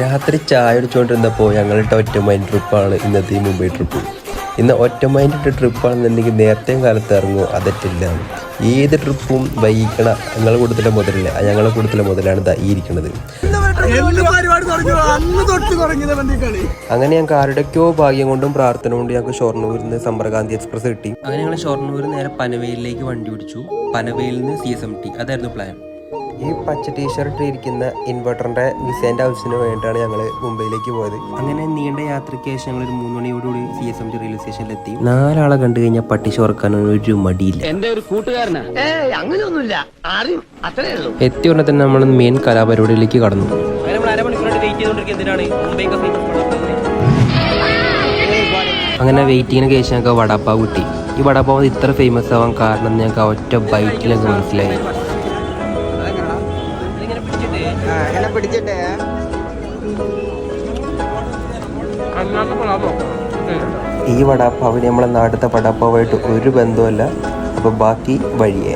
രാത്രി ചായ അടിച്ചുകൊണ്ടിരുന്നപ്പോൾ ഞങ്ങളുടെ ഒറ്റമൈൻഡ് ട്രിപ്പാണ് ഇന്നത്തെ ഈ മുംബൈ ട്രിപ്പ്. ഇന്ന് ഒറ്റമൈൻഡ് ട്രിപ്പാണെന്നുണ്ടെങ്കിൽ നേരത്തെയും കാലത്ത് ഇറങ്ങുമോ അതറ്റില്ല. ഏത് ട്രിപ്പും വൈകിക്കണ ഞങ്ങളുടെ കൂട്ടത്തിലെ മുതലല്ലേ, ഞങ്ങളുടെ കൂട്ടത്തിലെ മുതലാണ് ഈ ഇരിക്കുന്നത്. അങ്ങനെ ഞങ്ങൾക്ക് ആരുടെയൊക്കെയോ ഭാഗ്യം കൊണ്ടും പ്രാർത്ഥന കൊണ്ടും ഞങ്ങൾക്ക് ഷൊർണൂരിൽ നിന്ന് സമ്പർക്രാന്തി എക്സ്പ്രസ് കിട്ടി. അങ്ങനെ ഞങ്ങൾ ഷൊർണൂരിൽ നേരെ പനവേലിലേക്ക് വണ്ടി പിടിച്ചു. പനവേലിൽ നിന്ന് CSMT അതായിരുന്നു പ്ലാൻ. ഈ പച്ച ടീഷർട്ട് ഇരിക്കുന്ന ഇൻവെർട്ടറിന്റെ വിസേന്റെ ആവശ്യത്തിന് വേണ്ടിയിട്ടാണ് ഞങ്ങൾ മുംബൈയിലേക്ക് പോയത്. അങ്ങനെ നീണ്ട യാത്രയ്ക്ക് ശേഷം ഞങ്ങൾ ഒരു 3 മണിയോടുകൂടി CSMT റെയിൽവേ സ്റ്റേഷനിലെത്തി. 4 ആളെ കണ്ടു കഴിഞ്ഞാൽ പട്ടി ചോർക്കാൻ ഒരു മടിയില്ല. എന്റെ ഒരു കൂട്ടുകാരനാ, അങ്ങനെയൊന്നുമില്ല, എത്തി ഉടനെ തന്നെ നമ്മൾ മെയിൻ കലാപരിപാടിയിലേക്ക് കടന്നു. അങ്ങനെ വെയിറ്റിങ്ങിന് ശേഷം ഞങ്ങൾക്ക് വടാപ്പാവ് കിട്ടി. ഈ വടാപ്പാവ് ഇത്ര ഫേമസ് ആവാൻ കാരണം ഞങ്ങൾക്ക് ഒറ്റ ബൈറ്റിൽ ഞങ്ങൾക്ക് മനസ്സിലായി. ഈ വടാപ്പാവിന് നമ്മളെ നാട്ടിലത്തെ വടാപ്പാവായിട്ട് ഒരു ബന്ധവുമല്ല. അപ്പോൾ ബാക്കി വഴിയേ